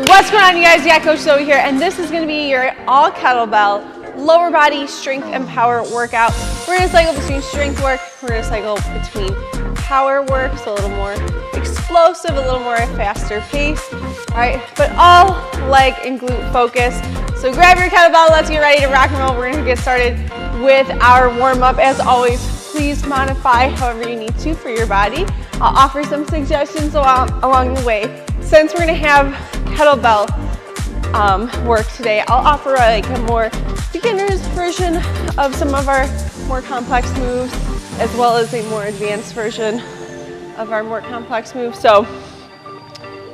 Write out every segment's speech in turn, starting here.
What's going on, you guys? Yeah, Coach Zoe here, and this is going to be your all kettlebell lower body strength and power workout. We're going to cycle between strength work, we're going to cycle between power work, so a little more explosive, a little more faster pace. All right, but all leg and glute focus. So grab your kettlebell, let's get ready to rock and roll. We're going to get started with our warm up. As always, please modify however you need to for your body. I'll offer some suggestions along the way. Since we're going to have kettlebell work today, I'll offer like a more beginner's version of some of our more complex moves, as well as a more advanced version of our more complex moves. So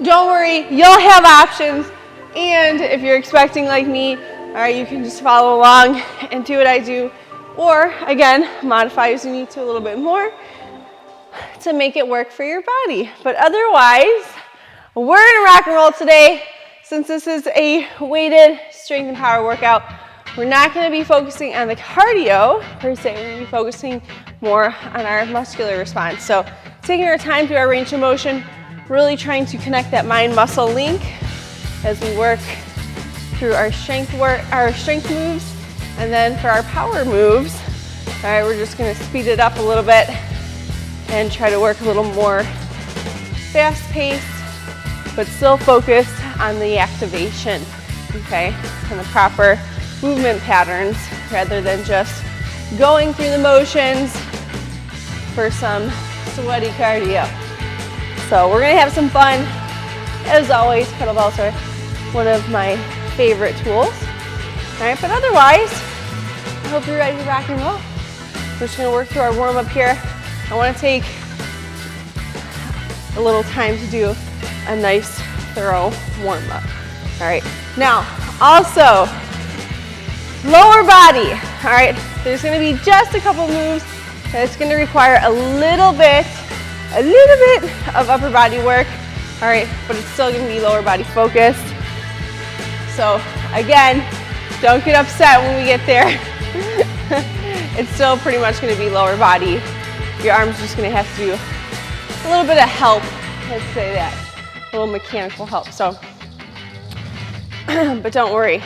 don't worry, you'll have options. And if you're expecting like me, all right, you can just follow along and do what I do. Or again, modify as you need to a little bit more to make it work for your body. But otherwise, we're gonna rock and roll today. Since this is a weighted strength and power workout, we're not gonna be focusing on the cardio per se, we're gonna be focusing more on our muscular response. So taking our time through our range of motion, really trying to connect that mind-muscle link as we work through our strength moves. And then for our power moves, all right, we're just gonna speed it up a little bit and try to work a little more fast-paced, but still focused on the activation, okay, and the proper movement patterns rather than just going through the motions for some sweaty cardio. So we're gonna have some fun. As always, kettlebells are one of my favorite tools. All right, but otherwise, I hope you're ready to rock and roll. We're just gonna work through our warm up here. I wanna take a little time to do a nice thorough warm up. All right, now also lower body. All right, there's gonna be just a couple moves that it's gonna require a little bit of upper body work. All right, but it's still gonna be lower body focused. So again, don't get upset when we get there. It's still pretty much gonna be lower body. Your arm's just gonna have to do a little bit of help, let's say that. A little mechanical help, so. But don't worry,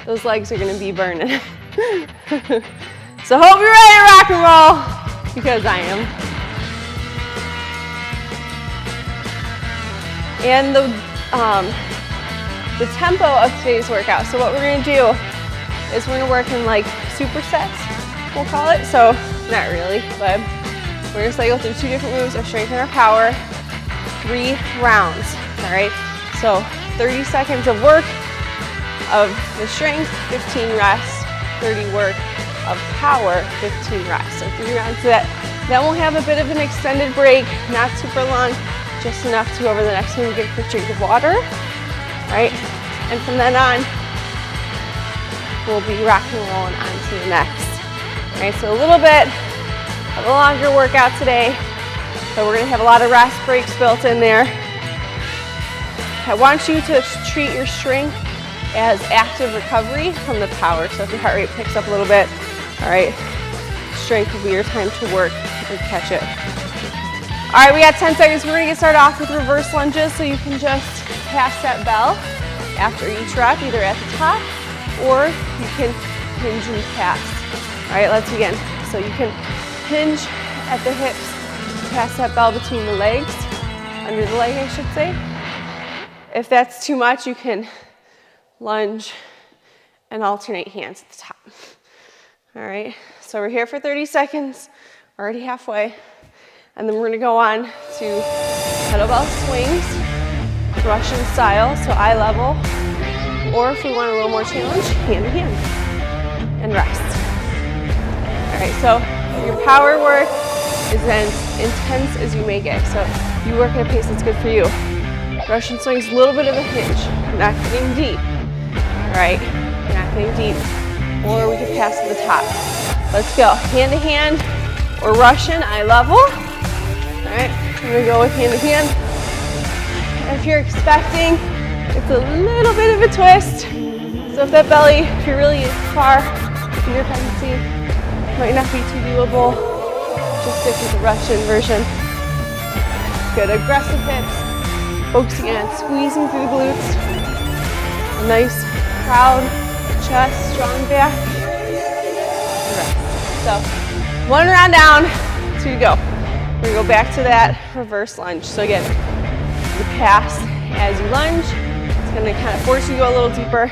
those legs are gonna be burning. So hope you're ready to rock and roll, because I am. And the tempo of today's workout. So what we're gonna do is we're gonna work in like supersets, we'll call it. So not really, but we're gonna cycle through 2 different moves, our strength and our power, 3 rounds, all right? So 30 seconds of work of the strength, 15 rests, 30 work of power, 15 rests. So 3 rounds of that. Then we'll have a bit of an extended break, not super long, just enough to over the next one get a quick drink of water, right? And from then on, we'll be rocking and rolling on to the next. All right, so a little bit of a longer workout today. So we're gonna have a lot of rest breaks built in there. I want you to treat your strength as active recovery from the power. So if your heart rate picks up a little bit, all right, strength will be your time to work and catch it. All right, we got 10 seconds. We're gonna get started off with reverse lunges, so you can just pass that bell after each rep, either at the top or you can hinge and pass. All right, let's begin. So you can hinge at the hips, pass that bell between the legs, under the leg, I should say. If that's too much, you can lunge and alternate hands at the top. All right, so we're here for 30 seconds, already halfway. And then we're gonna go on to kettlebell swings, Russian style, so eye level, or if we want a little more challenge, hand to hand, and rest. All right, so your power work is as intense as you make it. So you work at a pace that's good for you. Russian swings, a little bit of a hinge. You're not getting deep. All right, you're not getting deep. Or we can pass to the top. Let's go, hand to hand or Russian, eye level. All right, we're gonna go with hand to hand. If you're expecting, it's a little bit of a twist. So if that belly, if you're really far in your pregnancy, might not be too doable, just stick with the Russian version. Good, aggressive hips, focusing on squeezing through the glutes. A nice, proud chest, strong back. So, one round down, 2 to go. We're gonna go back to that reverse lunge. So again, you pass as you lunge. It's gonna kind of force you to go a little deeper,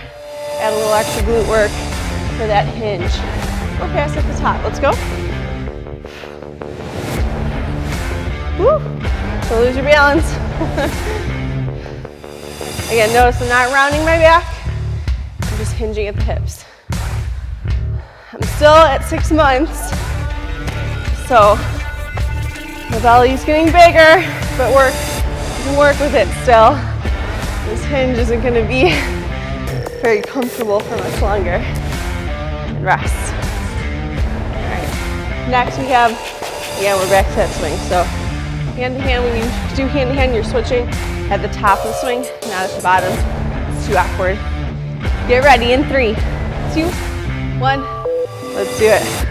add a little extra glute work for that hinge. Or pass at the top, let's go. Woo, don't lose your balance. Again, notice I'm not rounding my back, I'm just hinging at the hips. I'm still at 6 months, so the belly's getting bigger, but you can work with it still. This hinge isn't gonna be very comfortable for much longer. And rest. All right, next we have, we're back to that swing. So hand to hand, when you do hand to hand, you're switching at the top of the swing, not at the bottom. It's too awkward. Get ready in 3, 2, 1, let's do it.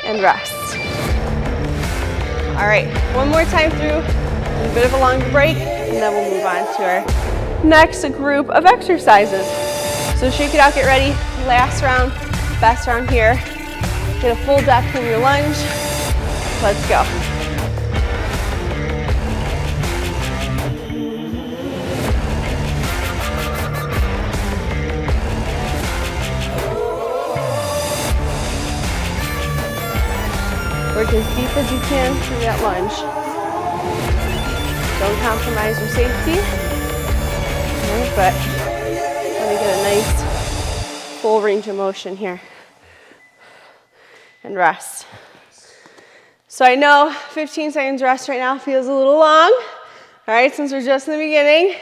And rest. All right, one more time through, a bit of a longer break, and then we'll move on to our next group of exercises. So shake it out, get ready. Last round, best round here. Get a full depth in your lunge. Let's go. Work as deep as you can through that lunge. Don't compromise your safety. Okay, but let me get a nice full range of motion here. And rest. So I know 15 seconds rest right now feels a little long. All right, since we're just in the beginning,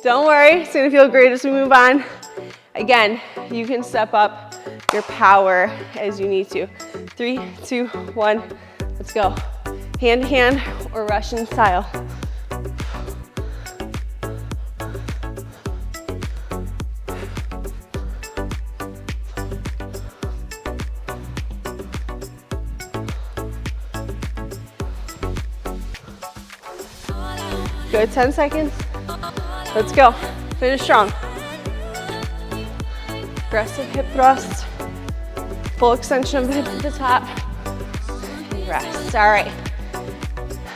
don't worry, it's gonna feel great as we move on. Again, you can step up your power as you need to. 3, 2, 1, let's go. Hand to hand or Russian style. Good, 10 seconds. Let's go. Finish strong. Aggressive hip thrust. Full extension of the hips at the top. And rest. All right.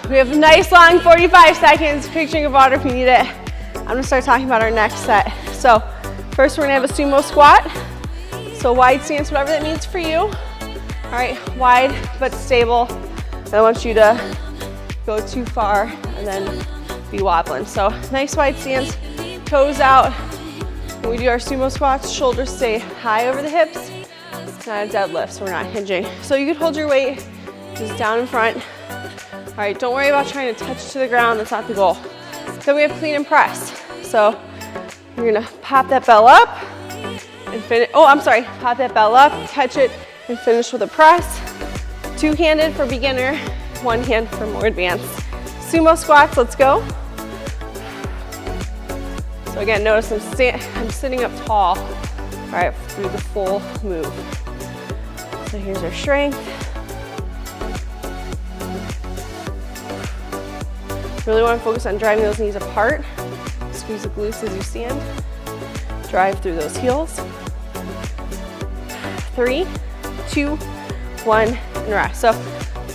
We have a nice long 45 seconds. Quick drink of water if you need it. I'm gonna start talking about our next set. So first we're gonna have a sumo squat. So wide stance, whatever that means for you. All right, wide but stable. I don't want you to go too far and then be wobbling. So nice wide stance, toes out. When we do our sumo squats, shoulders stay high over the hips. It's not a deadlift, so we're not hinging. So you could hold your weight just down in front. All right, don't worry about trying to touch to the ground, that's not the goal. Then we have clean and press. So you're gonna pop that bell up and finish, pop that bell up, catch it, and finish with a press. Two-handed for beginner, one hand for more advanced. Sumo squats, let's go. So again, notice I'm sitting up tall, all right, through the full move. So here's our strength. Really want to focus on driving those knees apart. Squeeze the glutes as you stand. Drive through those heels. 3, 2, 1, and rest. So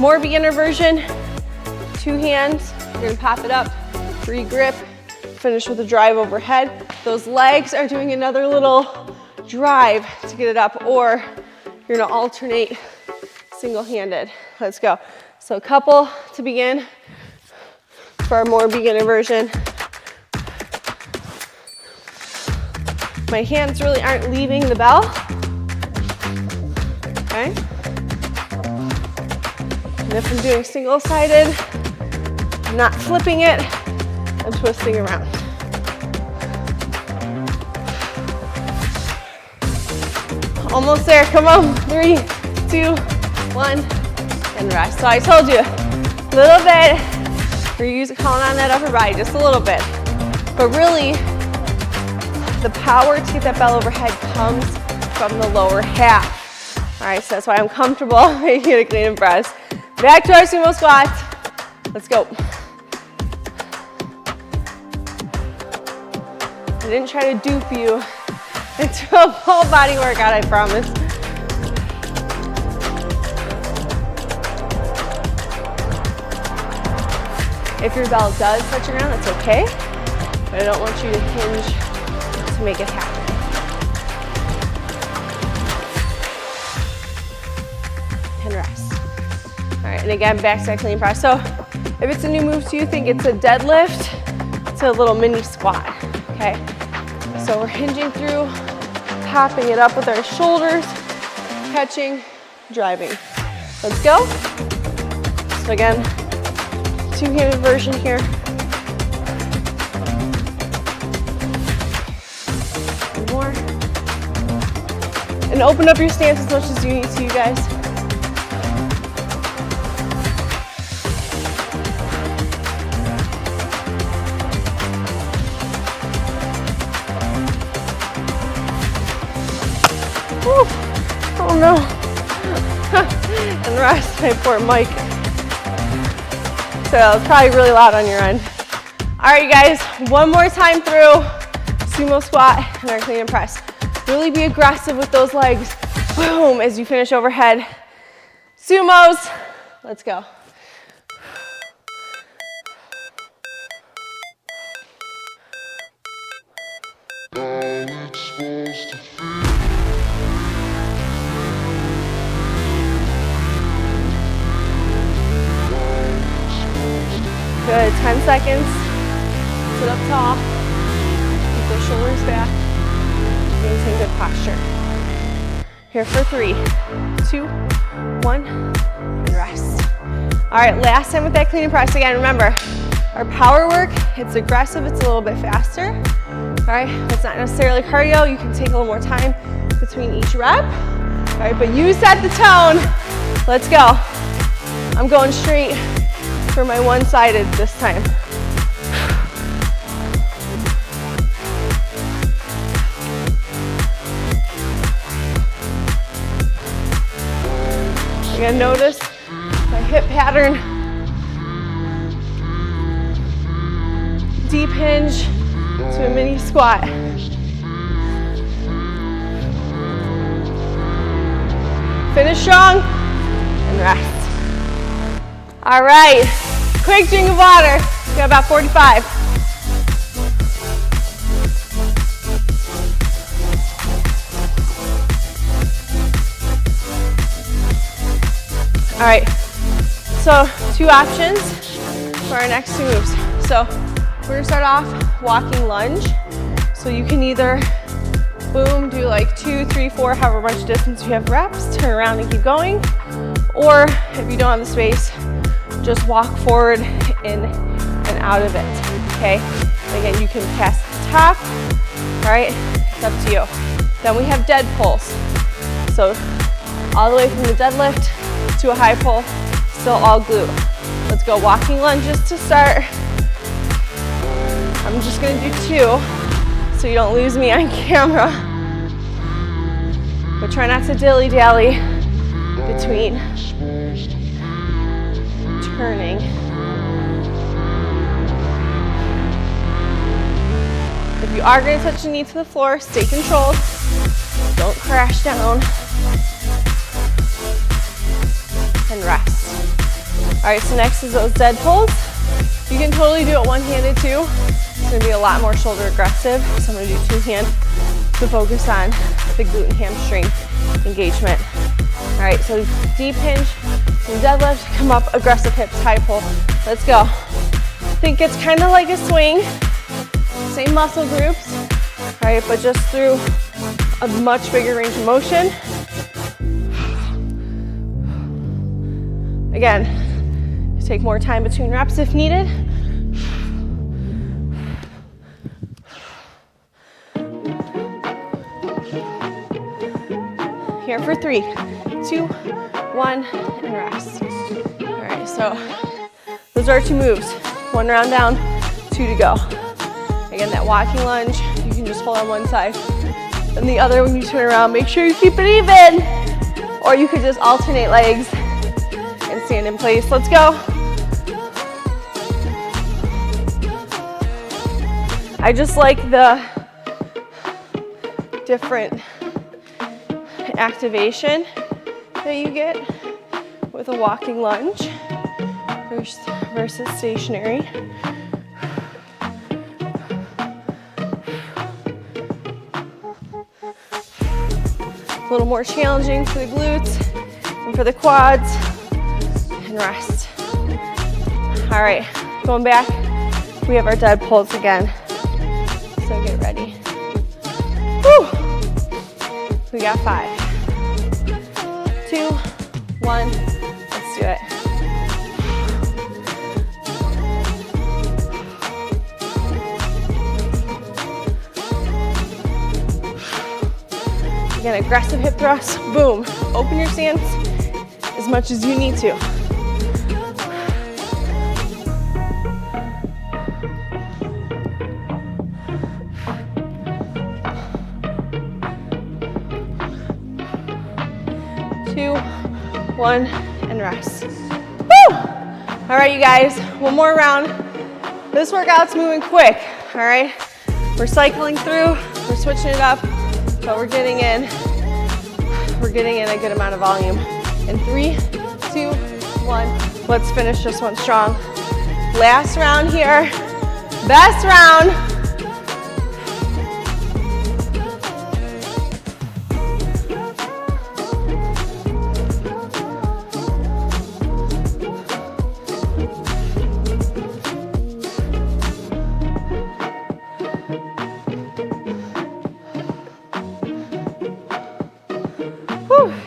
more beginner version, 2 hands, you're gonna pop it up, re-grip, finish with a drive overhead. Those legs are doing another little drive to get it up, or you're gonna alternate single-handed. Let's go. So a couple to begin for our more beginner version. My hands really aren't leaving the bell. Okay. And if I'm doing single-sided, I'm not flipping it, I'm twisting around. Almost there, come on. 3, 2, 1, and rest. So I told you, a little bit, we're calling on that upper body, just a little bit. But really, the power to get that bell overhead comes from the lower half. All right, so that's why I'm comfortable making it a clean and press. Back to our sumo squats. Let's go. I didn't try to dupe you into a full body workout, I promise. If your bell does touch the ground, that's okay, but I don't want you to hinge to make it happen. And rest. All right, and again, back to that clean press. So if it's a new move to you, think it's a deadlift, it's a little mini squat, okay? So we're hinging through, popping it up with our shoulders, catching, driving. Let's go. So again, 2-handed version here. One more. And open up your stance as much as you need to, you guys. Woo. Oh no. And rest, my poor mic. So it's probably really loud on your end. All right, you guys, one more time through sumo squat and our clean and press. Really be aggressive with those legs. Boom, as you finish overhead. Sumos, let's go. Good, 10 seconds. Sit up tall. Keep those shoulders back. Maintain good posture. Here for 3, 2, 1, and rest. All right, last time with that clean and press. Again, remember, our power work, it's aggressive, it's a little bit faster. All right, it's not necessarily cardio. You can take a little more time between each rep. All right, but you set the tone. Let's go. I'm going straight for my one-sided this time. You're gonna notice my hip pattern. Deep hinge to a mini squat. Finish strong and rest. All right, quick drink of water. We got about 45. All right, so 2 options for our next 2 moves. So we're gonna start off walking lunge. So you can either, boom, do like 2, 3, 4, however much distance you have reps, turn around and keep going. Or if you don't have the space, just walk forward in and out of it, okay? And again, you can cast the top, all right? It's up to you. Then we have dead pulls. So all the way from the deadlift to a high pull, still all glute. Let's go walking lunges to start. I'm just gonna do 2 so you don't lose me on camera. But try not to dilly-dally between turning. If you are going to touch the knee to the floor, stay controlled. Don't crash down. And rest. All right, so next is those dead pulls. You can totally do it one-handed too. It's gonna be a lot more shoulder aggressive. So I'm gonna do two-hand to focus on the glute and hamstring engagement. All right, so deep hinge, and deadlift, come up, aggressive hips, high pull. Let's go. Think it's kind of like a swing, same muscle groups, all right, but just through a much bigger range of motion. Again, take more time between reps if needed. Here for 3, 2, 1, and rest. All right, so those are our 2 moves. 1 round down, 2 to go. Again, that walking lunge, you can just hold on one side. And the other, when you turn around, make sure you keep it even. Or you could just alternate legs and stand in place. Let's go. I just like the different activation that you get with a walking lunge versus stationary. A little more challenging for the glutes and for the quads. And rest. All right, going back, we have our dead pulls again. So get ready. Woo! We got 5, 2, 1, let's do it. Again, aggressive hip thrust, boom. Open your stance as much as you need to. Two, 1, and rest. Woo! All right, you guys, one more round. This workout's moving quick, all right? We're cycling through, we're switching it up, but we're getting in a good amount of volume. In 3, 2, 1, let's finish this one strong. Last round here, best round.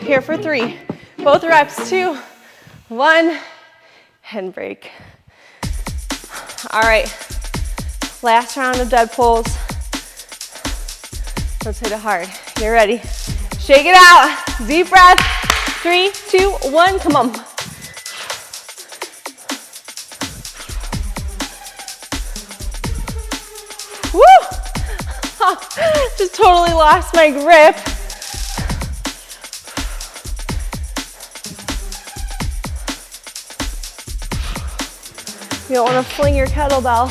Here for 3, both reps, 2, 1, and break. All right, last round of dead pulls. Let's hit it hard. Get ready. Shake it out. Deep breath. 3, 2, 1, come on. Woo! Just totally lost my grip. You don't want to fling your kettlebell.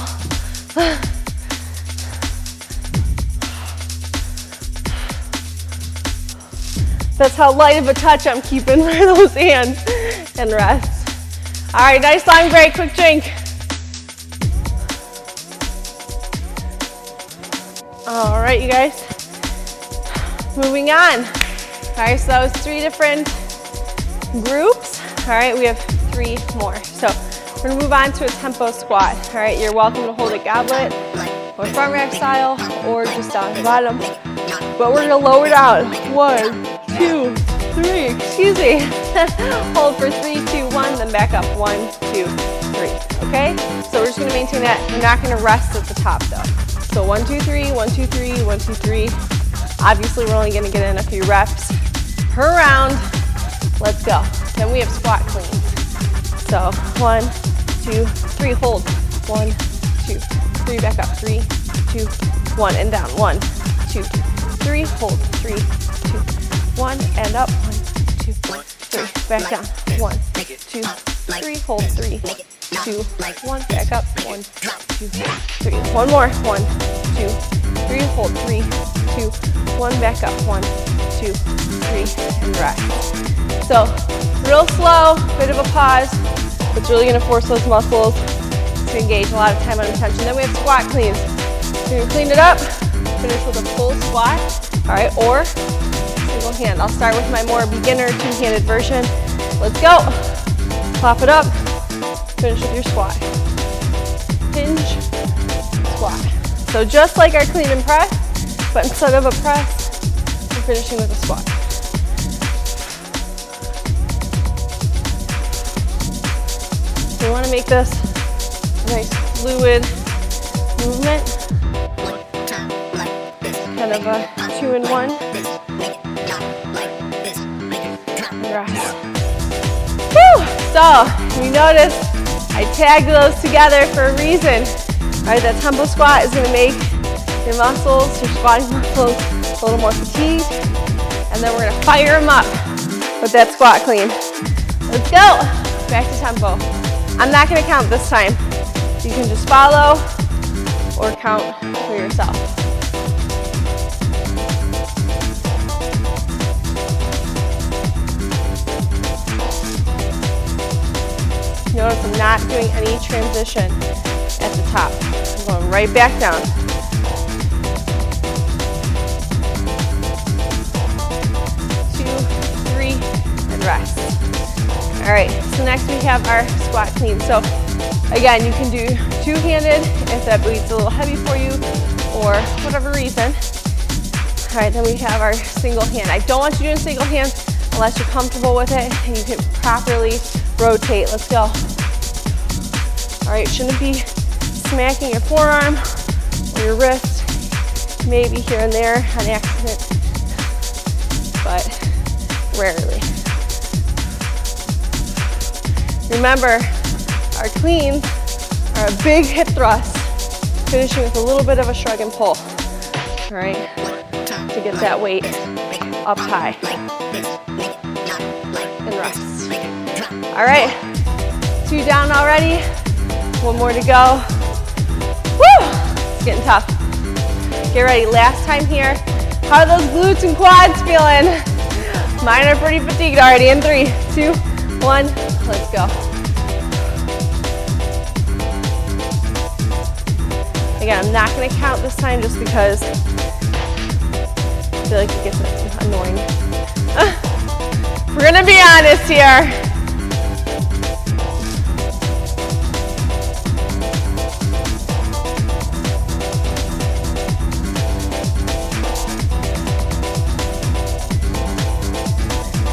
That's how light of a touch I'm keeping for those hands. And rest. All right, nice long break, quick drink. All right, you guys. Moving on. All right, so that was 3 different groups. All right, we have 3 more. So we're gonna move on to a tempo squat. All right, you're welcome to hold a goblet or front rack style or just down the bottom. But we're gonna lower down. 1, 2, 3, excuse me. Hold for 3, 2, 1, then back up. 1, 2, 3, okay? So we're just gonna maintain that. We're not gonna rest at the top though. So 1, 2, 3, 1, 2, 3, 1, 2, 3. Obviously, we're only gonna get in a few reps per round. Let's go. Then we have squat cleans. So 1, 2, 3, hold. 1, 2, 3, back up. 3, 2, 1, and down. 1, 2, 3, hold. 3, 2, 1, and up. 1, 2, 3. Back down. 1, 2, 3. Hold. 3, 2, 1. Back up. 1, 2, 3. One more. 1, 2, 3. Hold. 3, 2, 1. Back up. 1, 2, 3. And rest. So real slow, bit of a pause, but it's really going to force those muscles to engage a lot of time on attention. Then we have squat cleans. So you're gonna clean it up, finish with a full squat, all right, or single hand. I'll start with my more beginner two-handed version. Let's go. Pop it up, finish with your squat. Hinge, squat. So just like our clean and press, but instead of a press, we're finishing with a squat. So we want to make this a nice fluid movement, kind of a 2-in-1. Rest. Woo! So you notice I tagged those together for a reason. All right, that tempo squat is going to make your muscles, your squatting muscles, a little more fatigued, and then we're going to fire them up with that squat clean. Let's go. Back to tempo. I'm not going to count this time. You can just follow or count for yourself. Notice I'm not doing any transition at the top. I'm going right back down. 2, 3, and rest. All right, so next we have our squat clean. So again, you can do two-handed if that weight's a little heavy for you or whatever reason. All right, then we have our single hand. I don't want you doing single hand unless you're comfortable with it and you can properly rotate. Let's go. All right, shouldn't be smacking your forearm or your wrist, maybe here and there on accident, but rarely. Remember, our cleans are a big hip thrust, finishing with a little bit of a shrug and pull, all right, to get that weight up high and rest. All right, 2 down already, 1 more to go. Woo, it's getting tough. Get ready, last time here. How are those glutes and quads feeling? Mine are pretty fatigued already. In 3, 2, 1, let's go. Again, I'm not going to count this time just because I feel like it gets annoying. We're going to be honest here.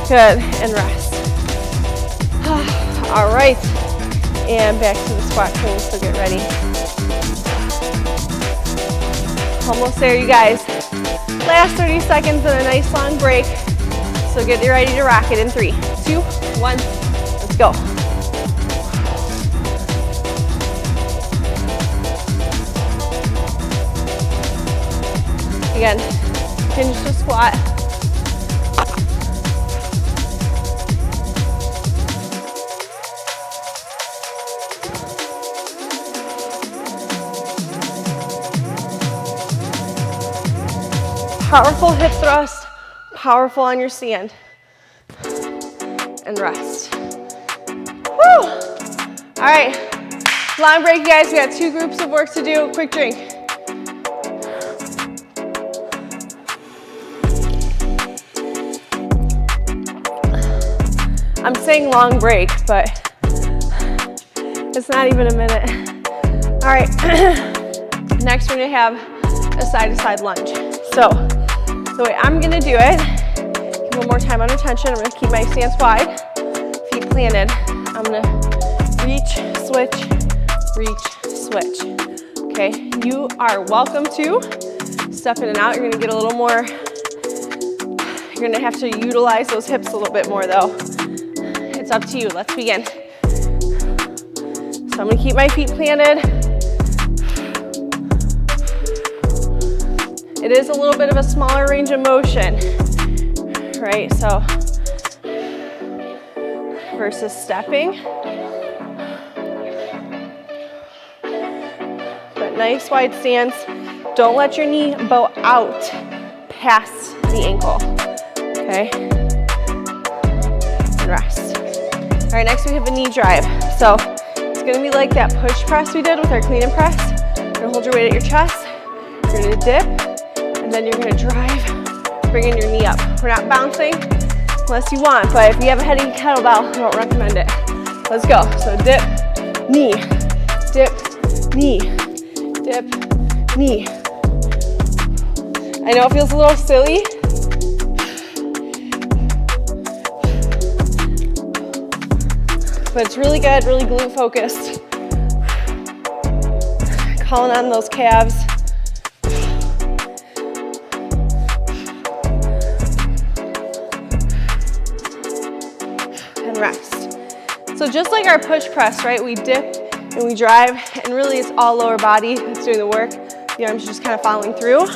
Good, and rest. All right, and back to the squat clean, so get ready. Almost there, you guys. Last 30 seconds and a nice long break. So get ready to rock it in 3, 2, 1, let's go. Again, hinge to squat. Powerful hip thrust, powerful on your stand. And rest. Woo! All right, long break, you guys. We got 2 groups of work to do. Quick drink. I'm saying long break, but it's not even a minute. All right, next we're gonna have a side-to-side lunge. So the way I'm gonna do it, keep one more time on attention. I'm gonna keep my stance wide, feet planted. I'm gonna reach, switch, switch. Okay, you are welcome to step in and out. You're gonna get a little more, you're gonna have to utilize those hips a little bit more though. It's up to you, let's begin. So I'm gonna keep my feet planted. It is a little bit of a smaller range of motion, right? So versus stepping. But nice wide stance. Don't let your knee bow out past the ankle, okay? And rest. All right, next we have a knee drive. So it's gonna be like that push press we did with our clean and press. You're gonna hold your weight at your chest, you're gonna dip, and then you're gonna drive, bringing your knee up. We're not bouncing unless you want, but if you have a heavy kettlebell, I don't recommend it. Let's go. So dip, knee, dip, knee, dip, knee. I know it feels a little silly, but it's really good, really glute focused. Calling on those calves. And rest. So just like our push press, right? We dip and we drive, and really it's all lower body that's doing the work. The arms are just kind of following through.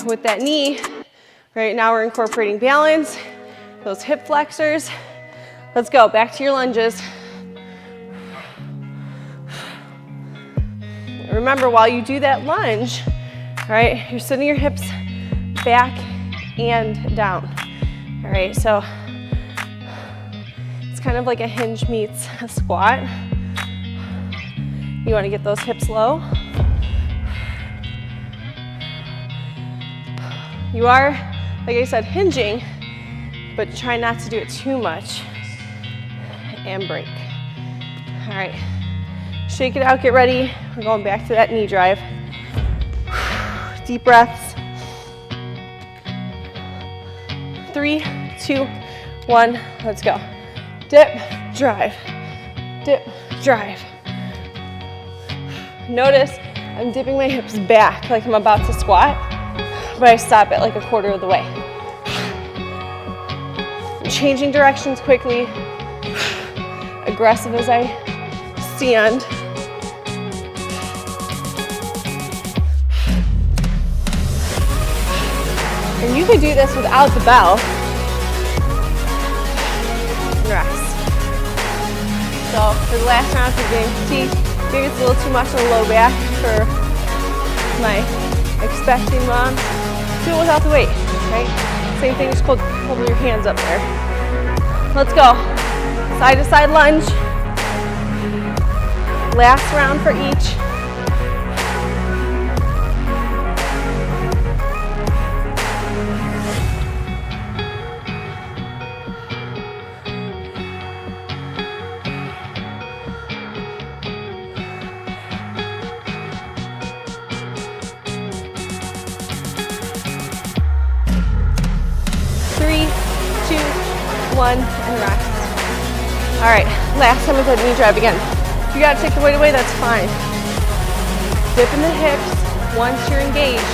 With that knee, right now we're incorporating balance, those hip flexors. Let's go, back to your lunges. Remember, while you do that lunge, right, you're sitting your hips back and down. All right, so it's kind of like a hinge meets a squat. You want to get those hips low. You are, like I said, hinging, but try not to do it too much. And break. All right, shake it out, get ready. We're going back to that knee drive. Deep breaths. 3, 2, 1, let's go. Dip, drive, dip, drive. Notice I'm dipping my hips back like I'm about to squat, but I stop at like a quarter of the way. I'm changing directions quickly, aggressive as I stand. And you could do this without the bell. Rest. So for the last round, if you're getting fatigued, maybe it's a little too much on the low back for my expecting moms. Do it without the weight, right? Same thing, just hold your hands up there. Let's go. Side to side lunge. Last round for each. One, and rest. All right, last time with that knee drive again. If you gotta take the weight away, that's fine. Dip in the hips. Once you're engaged,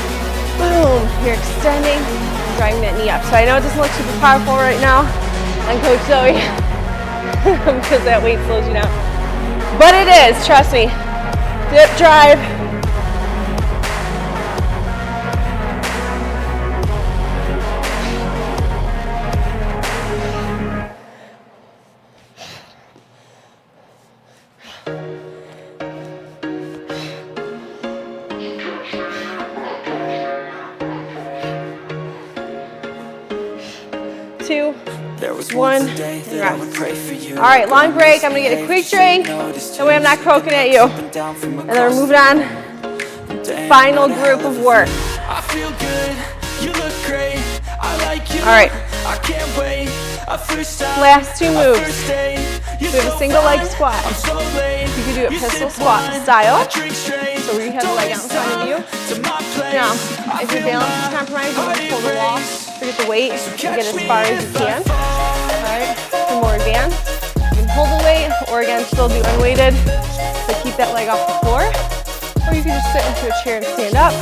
boom, you're extending and driving that knee up. So I know it doesn't look super powerful right now on Coach Zoe because that weight slows you down. But it is, trust me. Dip, drive. Two, one, and rest. All right, long break. I'm gonna get a quick drink. That way I'm not croaking at you. And then we're moving on. Final group of work. All right. Last two moves. We have a single leg squat. You can do a pistol squat style. So where you have the leg out in front of you. Now, if your balance is compromised, you can pull the wall. Forget the weight and get as far as you can. All right, for more advanced, you can hold the weight, or again, still do unweighted, but keep that leg off the floor. Or you can just sit into a chair and stand up.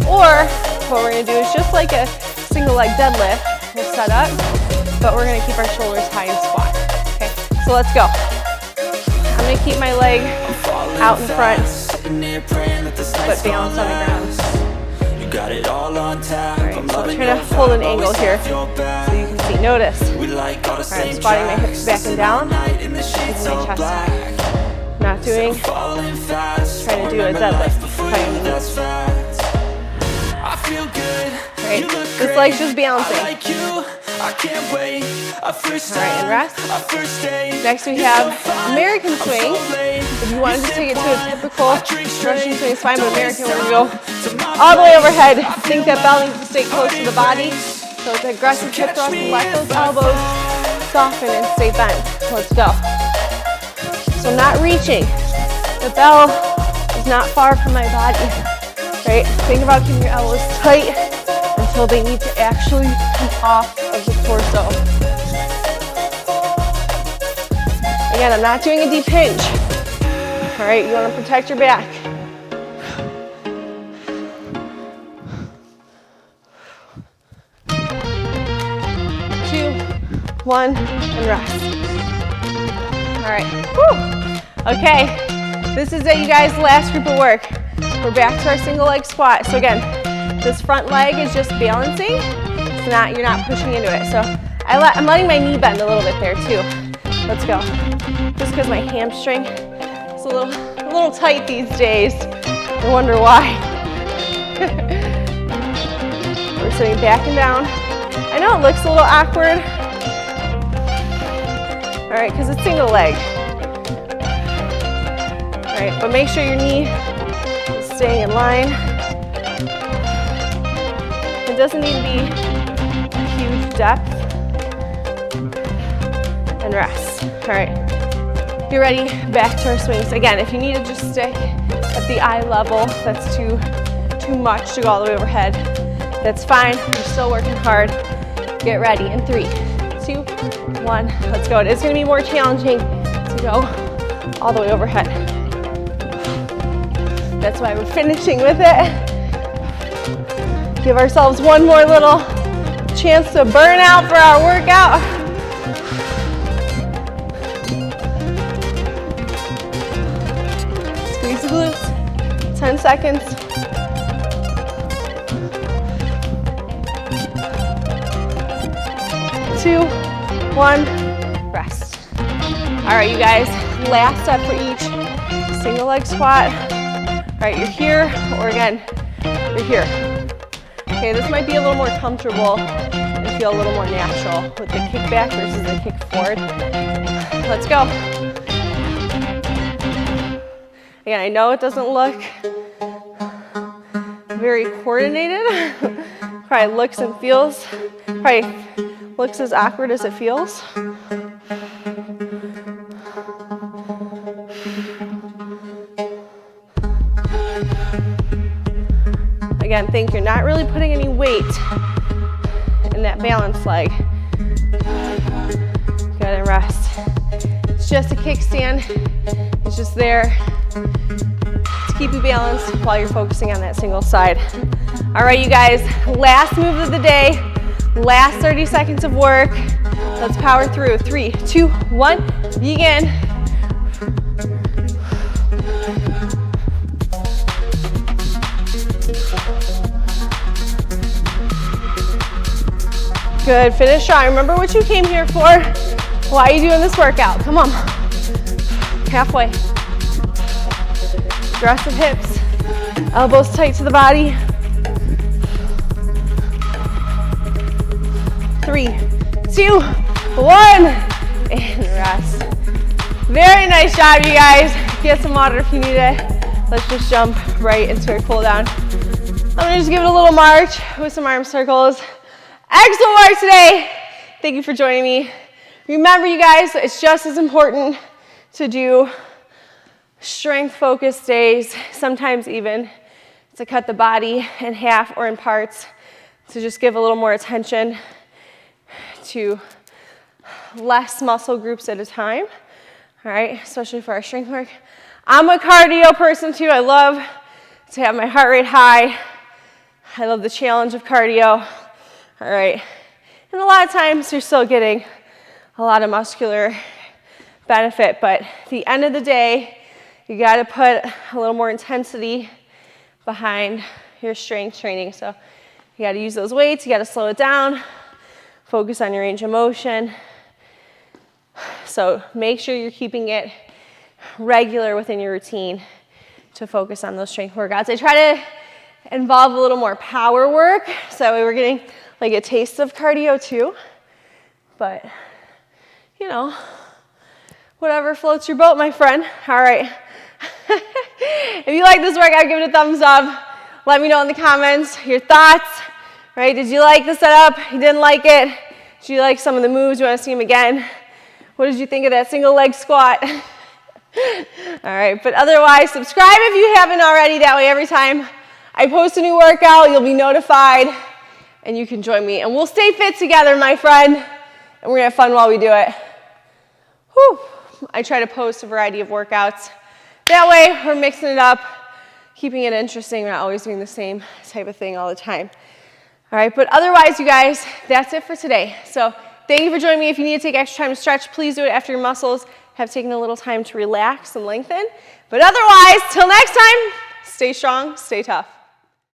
Or what we're gonna do is just like a single leg deadlift. We'll set up, but we're gonna keep our shoulders high and squat. Okay, so let's go. I'm gonna keep my leg out in front, but balance on the ground. All right, so I'm trying to hold an angle here so you can feet. Notice. All right, I'm squatting my hips back and down. Moving my chest up. Not doing, trying to do a deadlift. Right, this leg's just balancing. Alright, and rest. Next we have American swing. If you wanted to take it to a typical Russian swing, it's fine, but American, we're gonna go all the way overhead. Think that bell needs to stay close to the body. So it's aggressive hip thrust, let those elbows soften and stay bent. Let's go. So not reaching. The bell is not far from my body. Right? Think about keeping your elbows tight until they need to actually come off of the torso. Again, I'm not doing a deep hinge. All right, you want to protect your back. Two, one, and rest. All right, whew. Okay, this is it, you guys, last group of work. We're back to our single leg squat. So again, this front leg is just balancing. It's not, you're not pushing into it. So I'm letting my knee bend a little bit there too. Let's go. Just because my hamstring is a little tight these days. I wonder why. We're sitting back and down. I know it looks a little awkward. All right, because it's single leg. All right, but make sure your knee is staying in line. It doesn't need to be a huge depth. And rest. All right, get ready, back to our swings. Again, if you need to just stick at the eye level, that's too much to go all the way overhead. That's fine, you're still working hard. Get ready in 3, 2, 1, let's go. It's gonna be more challenging to go all the way overhead. That's why we're finishing with it. Give ourselves one more little chance to burn out for our workout. Squeeze the glutes, 10 seconds. Two, one, rest. All right, you guys, last set for each single leg squat. All right, you're here, or again, you're here. Okay, this might be a little more comfortable and feel a little more natural with the kick back versus the kick forward. Let's go. Again, I know it doesn't look very coordinated. Probably looks and feels, probably looks as awkward as it feels. Again, think you're not really putting any weight in that balance leg. Good, and rest. It's just a kickstand. It's just there to keep you balanced while you're focusing on that single side. All right, you guys, last move of the day, last 30 seconds of work. Let's power through. 3, 2, 1, begin. Good, finish strong. Remember what you came here for. Why are you doing this workout? Come on. Halfway. Aggressive hips. Elbows tight to the body. 3, 2, 1, and rest. Very nice job, you guys. Get some water if you need it. Let's just jump right into our cool down. I'm gonna just give it a little march with some arm circles. Excellent work today. Thank you for joining me. Remember, you guys, it's just as important to do strength-focused days, sometimes even to cut the body in half or in parts, to just give a little more attention to less muscle groups at a time, all right, especially for our strength work. I'm a cardio person too. I love to have my heart rate high. I love the challenge of cardio. All right, and a lot of times you're still getting a lot of muscular benefit, but at the end of the day, you gotta put a little more intensity behind your strength training. So you gotta use those weights, you gotta slow it down, focus on your range of motion. So make sure you're keeping it regular within your routine to focus on those strength workouts. I try to involve a little more power work, so that way we're getting like a taste of cardio too. But, you know, whatever floats your boat, my friend. All right. If you like this workout, give it a thumbs up. Let me know in the comments your thoughts, right? Did you like the setup? You didn't like it? Did you like some of the moves? You want to see them again? What did you think of that single leg squat? All right, but otherwise, subscribe if you haven't already. That way every time I post a new workout, you'll be notified and you can join me. And we'll stay fit together, my friend, and we're gonna have fun while we do it. Whew. I try to post a variety of workouts. That way, we're mixing it up, keeping it interesting. We're not always doing the same type of thing all the time. All right, but otherwise, you guys, that's it for today. So thank you for joining me. If you need to take extra time to stretch, please do it after your muscles have taken a little time to relax and lengthen. But otherwise, till next time, stay strong, stay tough.